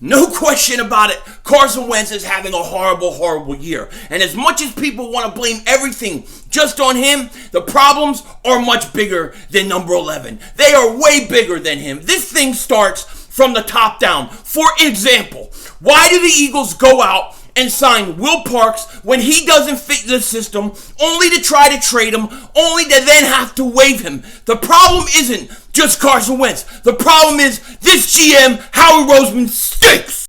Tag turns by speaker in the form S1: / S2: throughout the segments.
S1: No question about it, Carson Wentz is having a horrible, horrible year. And as much as people want to blame everything just on him, the problems are much bigger than number 11. They are way bigger than him. This thing starts from the top down. For example, why do the Eagles go out and sign Will Parks when he doesn't fit the system, only to try to trade him, only to then have to waive him? The problem isn't just Carson Wentz. The problem is this GM, Howie Roseman, stinks.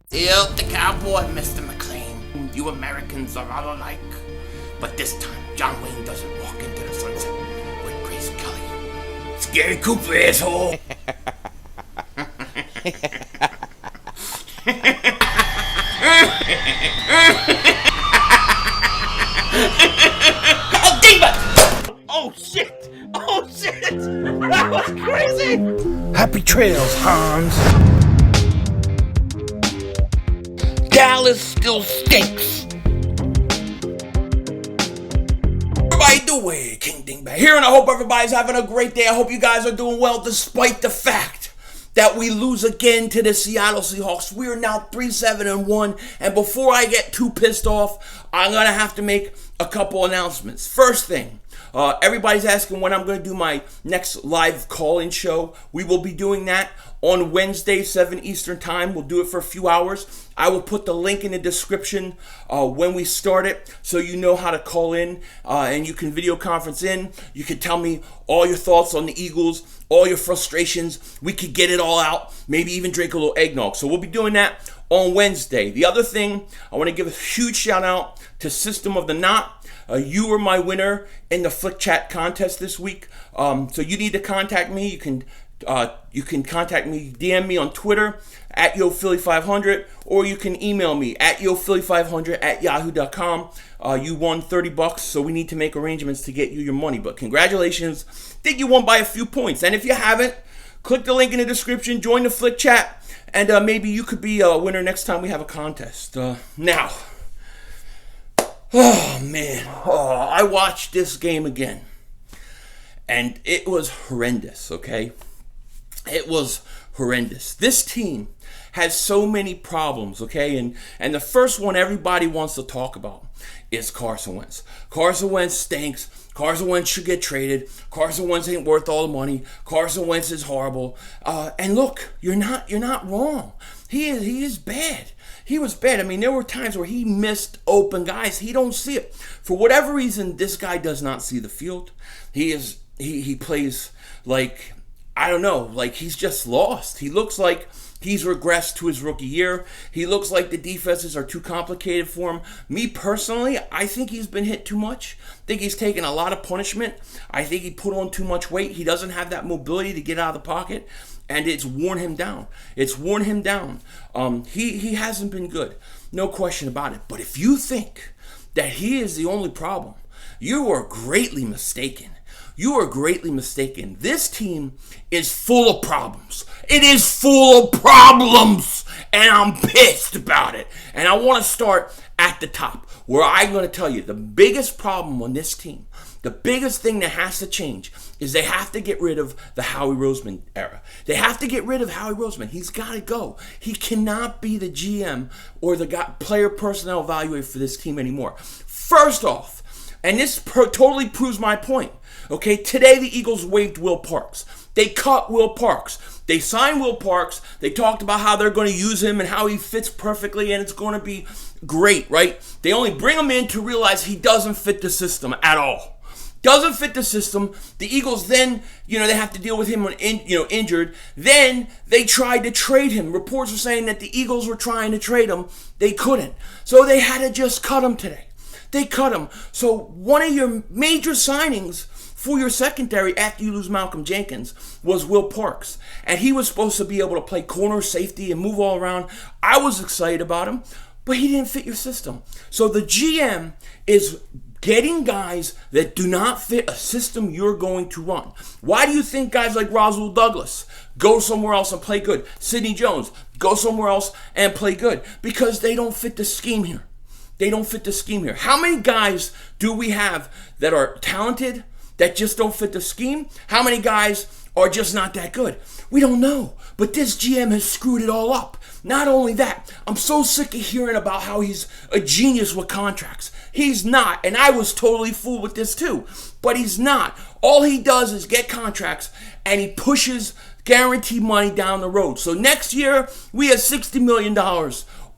S2: Still the cowboy, Mr. McLean. You Americans are all alike. But this time, John Wayne doesn't walk into the sunset with Grace Kelly. Scary Cooper, asshole.
S1: Oh, Dingbat! Oh, shit! Oh, shit! That was crazy!
S3: Happy trails, Hans.
S1: Dallas still stinks. Everybody doing? King Dingbat here, and I hope everybody's having a great day. I hope you guys are doing well despite the fact that we lose again to the Seattle Seahawks. We are now 3-7-1, and before I get too pissed off, I'm going to have to make a couple announcements. First thing, everybody's asking when I'm going to do my next live call-in show. We will be doing that on Wednesday, 7 Eastern Time. We'll do it for a few hours. I will put the link in the description when we start it, so you know how to call in, and you can video conference in. You can tell me all your thoughts on the Eagles, all your frustrations. We could get it all out, maybe even drink a little eggnog. So we'll be doing that on Wednesday. The other thing, I want to give a huge shout out to System of the Knot. You were my winner in the Flick Chat contest this week. So you need to contact me. You can contact me, DM me on Twitter at YoPhilly500, or you can email me at YoPhilly500@yahoo.com. You won $30, so we need to make arrangements to get you your money. But congratulations. Think you won by a few points. And if you haven't, click the link in the description, join the Flick Chat, and maybe you could be a winner next time we have a contest. Now, oh man, I watched this game again, and it was horrendous, okay? It was horrendous. This team has so many problems, okay? And the first one everybody wants to talk about is Carson Wentz. Carson Wentz stinks. Carson Wentz should get traded. Carson Wentz ain't worth all the money. Carson Wentz is horrible. And look, you're not wrong. He is bad. He was bad. I mean, there were times where he missed open guys. He don't see it. For whatever reason, this guy does not see the field. He plays like, I don't know, like he's just lost. He looks like he's regressed to his rookie year. He looks like the defenses are too complicated for him. Me personally, I think he's been hit too much. I think he's taken a lot of punishment. I think he put on too much weight. He doesn't have that mobility to get out of the pocket, and it's worn him down. It's worn him down. He hasn't been good, no question about it. But if you think that he is the only problem, you are greatly mistaken. You are greatly mistaken. This team is full of problems. It is full of problems, and I'm pissed about it. And I want to start at the top, where I'm going to tell you the biggest problem on this team, the biggest thing that has to change is they have to get rid of the Howie Roseman era. They have to get rid of Howie Roseman. He's got to go. He cannot be the GM or the player personnel evaluator for this team anymore. First off, and this totally proves my point, okay, today the Eagles waived Will Parks. They cut Will Parks. They signed Will Parks. They talked about how they're going to use him and how he fits perfectly and it's going to be great, right? They only bring him in to realize he doesn't fit the system at all. Doesn't fit the system. The Eagles then, they have to deal with him injured. Then they tried to trade him. Reports were saying that the Eagles were trying to trade him. They couldn't. So they had to just cut him today. They cut him. So one of your major signings for your secondary after you lose Malcolm Jenkins was Will Parks. And he was supposed to be able to play corner, safety, and move all around. I was excited about him, but he didn't fit your system. So the GM is getting guys that do not fit a system you're going to run. Why do you think guys like Rasul Douglas go somewhere else and play good? Sidney Jones, go somewhere else and play good. Because they don't fit the scheme here. They don't fit the scheme here. How many guys do we have that are talented that just don't fit the scheme? How many guys are just not that good? We don't know. But this GM has screwed it all up. Not only that, I'm so sick of hearing about how he's a genius with contracts. He's not, and I was totally fooled with this too, but he's not. All he does is get contracts, and he pushes guaranteed money down the road. So next year, we have $60 million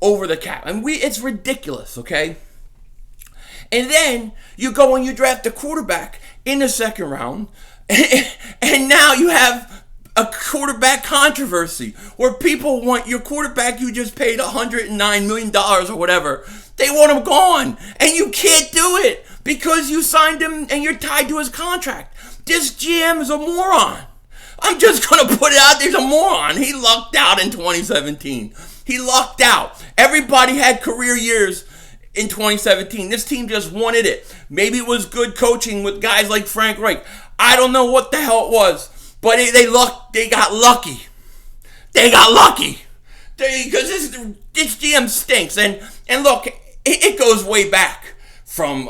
S1: over the cap, and it's ridiculous, okay? And then you go and you draft a quarterback in the second round, and now you have a quarterback controversy where people want your quarterback you just paid $109 million or whatever. They want him gone, and you can't do it because you signed him and you're tied to his contract. This GM is a moron. I'm just going to put it out there. He's a moron. He lucked out in 2017. He lucked out. Everybody had career years in 2017. This team just wanted it. Maybe it was good coaching with guys like Frank Reich. I don't know what the hell it was, but they got lucky. They got lucky. Because this GM stinks. And look, it goes way back from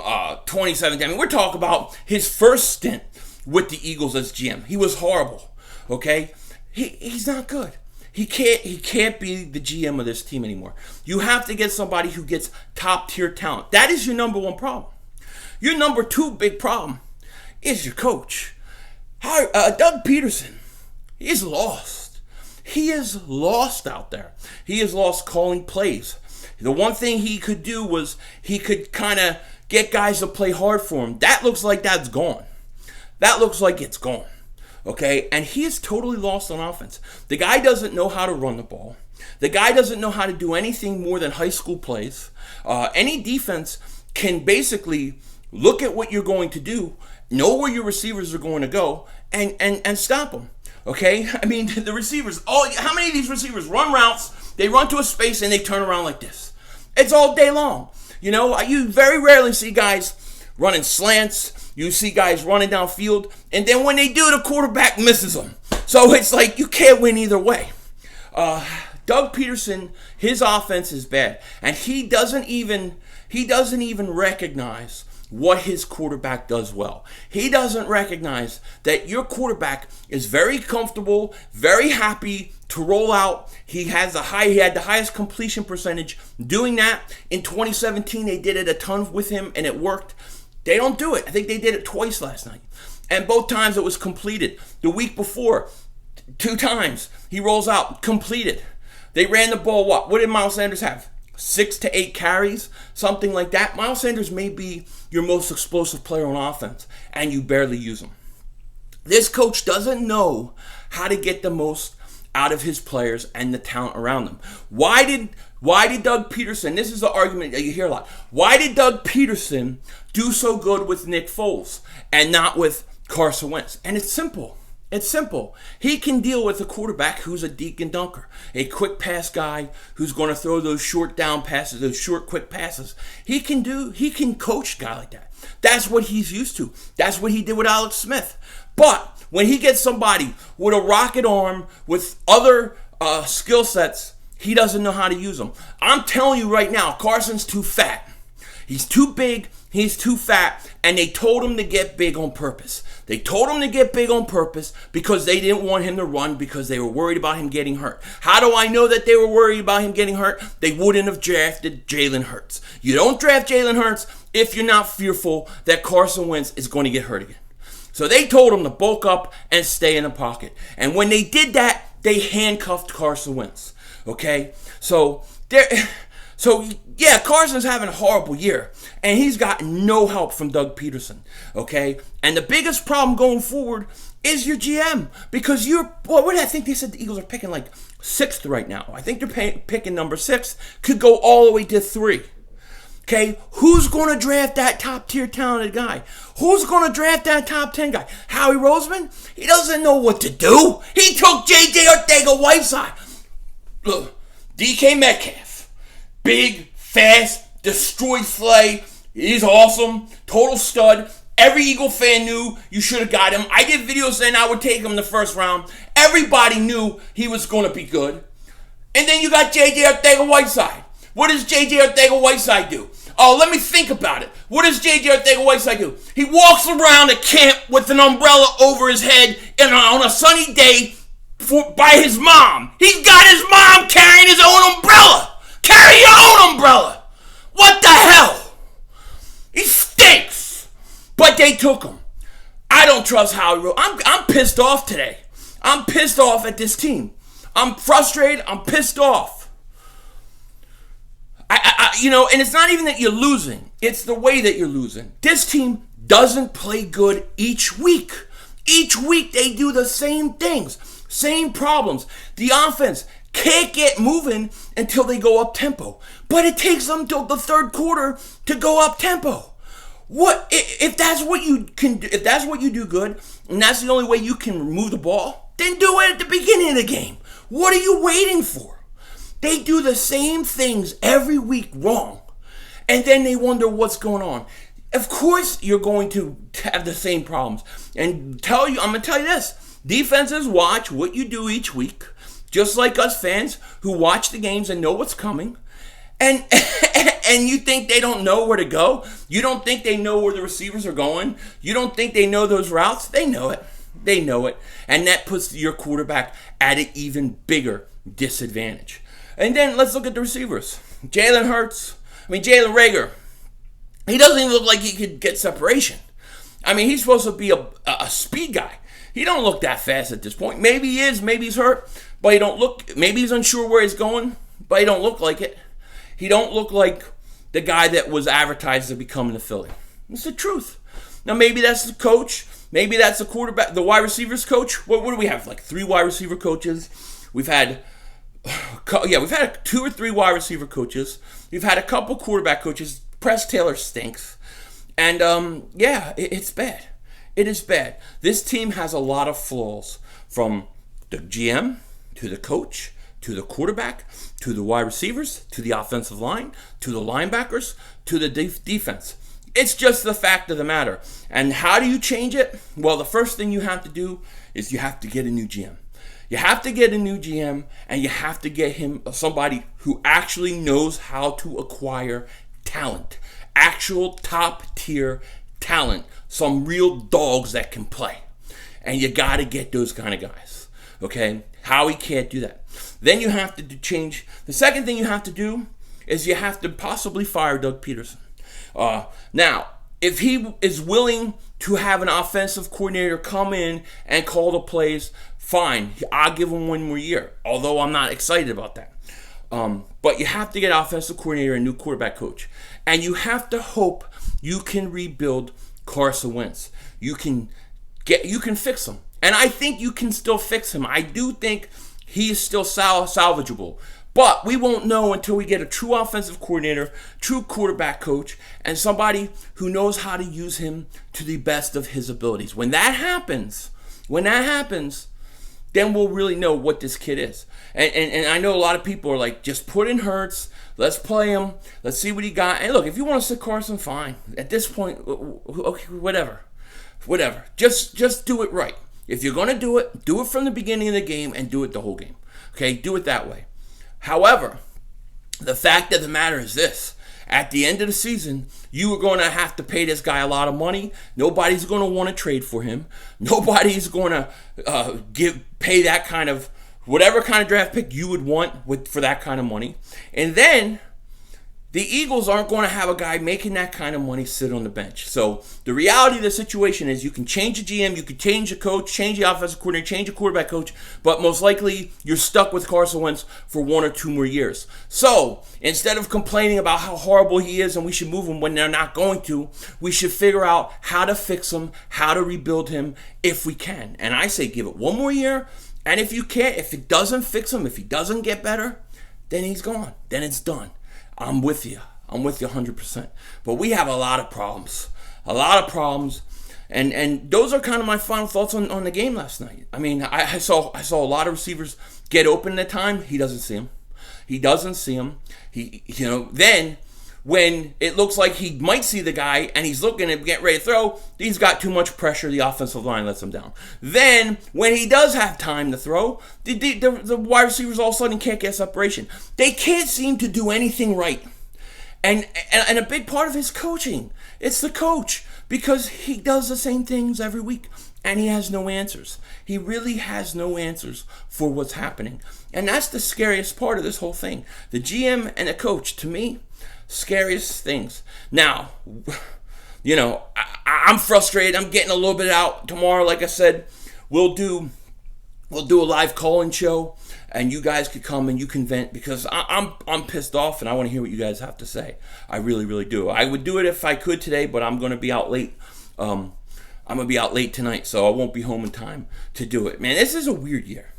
S1: 2017. I mean, we're talking about his first stint with the Eagles as GM. He was horrible. Okay? He's not good. He can't be the GM of this team anymore. You have to get somebody who gets top tier talent. That is your number one problem. Your number two big problem is your coach. Doug Peterson, he's lost. He is lost out there. He is lost calling plays. The one thing he could do was he could kind of get guys to play hard for him. That looks like that's gone. That looks like it's gone. Okay, and he is totally lost on offense. The guy doesn't know how to run the ball. The guy doesn't know how to do anything more than high school plays. Any defense can basically look at what you're going to do, know where your receivers are going to go, and stop them. Okay, I mean the receivers. How many of these receivers run routes? They run to a space and they turn around like this. It's all day long. You know, you very rarely see guys running slants. You see guys running downfield, and then when they do, the quarterback misses them. So it's like you can't win either way. Doug Peterson, his offense is bad, and he doesn't even recognize what his quarterback does well. He doesn't recognize that your quarterback is very comfortable, very happy to roll out. He had the highest completion percentage doing that. In 2017, they did it a ton with him, and it worked. They don't do it. I think they did it twice last night. And both times it was completed. The week before, 2 times, he rolls out, completed. They ran the ball, what did Miles Sanders have? 6 to 8 carries, something like that. Miles Sanders may be your most explosive player on offense, and you barely use him. This coach doesn't know how to get the most out of his players and the talent around them. Why did Doug Peterson, this is the argument that you hear a lot, why did Doug Peterson do so good with Nick Foles and not with Carson Wentz? And it's simple. It's simple. He can deal with a quarterback who's a deke and dunker, a quick pass guy who's going to throw those short down passes, those short quick passes. He can coach a guy like that. That's what he's used to. That's what he did with Alex Smith. But when he gets somebody with a rocket arm, with other skill sets, he doesn't know how to use them. I'm telling you right now, Carson's too fat. He's too big, he's too fat, and they told him to get big on purpose. They told him to get big on purpose because they didn't want him to run because they were worried about him getting hurt. How do I know that they were worried about him getting hurt? They wouldn't have drafted Jalen Hurts. You don't draft Jalen Hurts if you're not fearful that Carson Wentz is going to get hurt again. So they told him to bulk up and stay in the pocket. And when they did that, they handcuffed Carson Wentz. Okay? So Carson's having a horrible year. And he's got no help from Doug Peterson. Okay? And the biggest problem going forward is your GM. Because what did I think they said the Eagles are picking like 6th right now? I think they're picking number 6. Could go all the way to 3. Okay, who's going to draft that top-tier talented guy? Who's going to draft that top 10 guy? Howie Roseman? He doesn't know what to do. He took J.J. Ortega-Whiteside. Look, DK Metcalf. Big, fast, destroyed Slay. He's awesome. Total stud. Every Eagle fan knew you should have got him. I did videos saying I would take him the first round. Everybody knew he was going to be good. And then you got J.J. Ortega-Whiteside. What does J.J. Ortega-Whiteside do? Oh, let me think about it. What does J.J. Ortega-Whiteside do? He walks around at camp with an umbrella over his head on a sunny day by his mom. He's got his mom carrying his own They took him. I don't trust Howie. I'm pissed off today. I'm pissed off at this team. I'm frustrated. I'm pissed off. And it's not even that you're losing. It's the way that you're losing. This team doesn't play good each week. Each week they do the same things, same problems. The offense can't get moving until they go up tempo. But it takes them till the third quarter to go up tempo. What if that's what you can do? If that's what you do good, and that's the only way you can move the ball, then do it at the beginning of the game. What are you waiting for? They do the same things every week wrong, and then they wonder what's going on. Of course, you're going to have the same problems. And I'm going to tell you this: defenses watch what you do each week, just like us fans who watch the games and know what's coming. And you think they don't know where to go? You don't think they know where the receivers are going? You don't think they know those routes? They know it. They know it. And that puts your quarterback at an even bigger disadvantage. And then let's look at the receivers. Jalen Reagor. He doesn't even look like he could get separation. He's supposed to be a speed guy. He don't look that fast at this point. Maybe he is. Maybe he's hurt. But he don't look. Maybe he's unsure where he's going. But he don't look like it. He don't look like the guy that was advertised to be coming to Philly. It's the truth. Now, maybe that's the coach. Maybe that's the quarterback, the wide receivers coach. What do we have? Like 3 wide receiver coaches. We've had 2 or 3 wide receiver coaches. We've had a couple quarterback coaches. Press Taylor stinks. And, it's bad. It is bad. This team has a lot of flaws, from the GM to the coach to the quarterback, to the wide receivers, to the offensive line, to the linebackers, to the defense. It's just the fact of the matter. And how do you change it? Well, the first thing you have to do is you have to get a new GM. You have to get a new GM, and you have to get him somebody who actually knows how to acquire talent. Actual top-tier talent. Some real dogs that can play. And you got to get those kind of guys. Okay? Howie can't do that. Then you have to change. The second thing you have to do is you have to possibly fire Doug Peterson. Now, if he is willing to have an offensive coordinator come in and call the plays, fine. I'll give him 1 more year, although I'm not excited about that. But you have to get an offensive coordinator and a new quarterback coach. And you have to hope you can rebuild Carson Wentz. You can fix him. And I think you can still fix him. I do think he is still salvageable. But we won't know until we get a true offensive coordinator, true quarterback coach, and somebody who knows how to use him to the best of his abilities. When that happens, then we'll really know what this kid is. And I know a lot of people are like, just put in Hurts, let's play him, let's see what he got. And look, if you want to sit Carson, fine. At this point, okay, whatever. Just do it right. If you're going to do it from the beginning of the game and do it the whole game. Okay, do it that way. However, the fact of the matter is this. At the end of the season, you are going to have to pay this guy a lot of money. Nobody's going to want to trade for him. Nobody's going to pay that kind of, whatever kind of draft pick you would want for that kind of money. And then the Eagles aren't going to have a guy making that kind of money sit on the bench. So the reality of the situation is you can change the GM, you can change the coach, change the offensive coordinator, change the quarterback coach, but most likely you're stuck with Carson Wentz for 1 or 2 more years. So instead of complaining about how horrible he is and we should move him when they're not going to, we should figure out how to fix him, how to rebuild him if we can. And I say give it 1 more year, and if you can't, if it doesn't fix him, if he doesn't get better, then he's gone. Then it's done. I'm with you 100%. But we have a lot of problems. And those are kind of my final thoughts on the game last night. I mean, I saw a lot of receivers get open at the time. He doesn't see them. Then when it looks like he might see the guy and he's looking to get ready to throw, he's got too much pressure. The offensive line lets him down. Then when he does have time to throw, the wide receivers all of a sudden can't get separation. They can't seem to do anything right. And a big part of his coaching, it's the coach, because he does the same things every week and he has no answers. He really has no answers for what's happening. And that's the scariest part of this whole thing. The GM and the coach, to me, scariest things. Now, I'm frustrated. I'm getting a little bit out tomorrow. Like I said, we'll do a live call-in show, and you guys could come and you can vent, because I'm pissed off and I want to hear what you guys have to say. I really, really do. I would do it if I could today, but I'm going to be out late. I'm going to be out late tonight, so I won't be home in time to do it. Man, this is a weird year.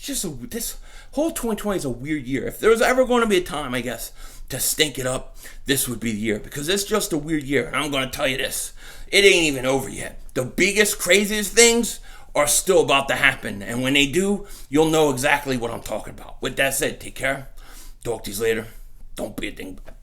S1: This whole 2020 is a weird year. If there was ever going to be a time, I guess, to stink it up, this would be the year, because it's just a weird year. And I'm going to tell you this, it ain't even over yet. The biggest, craziest things are still about to happen, and when they do, you'll know exactly what I'm talking about. With that said, take care. Talk to you later. Don't be a dingbat.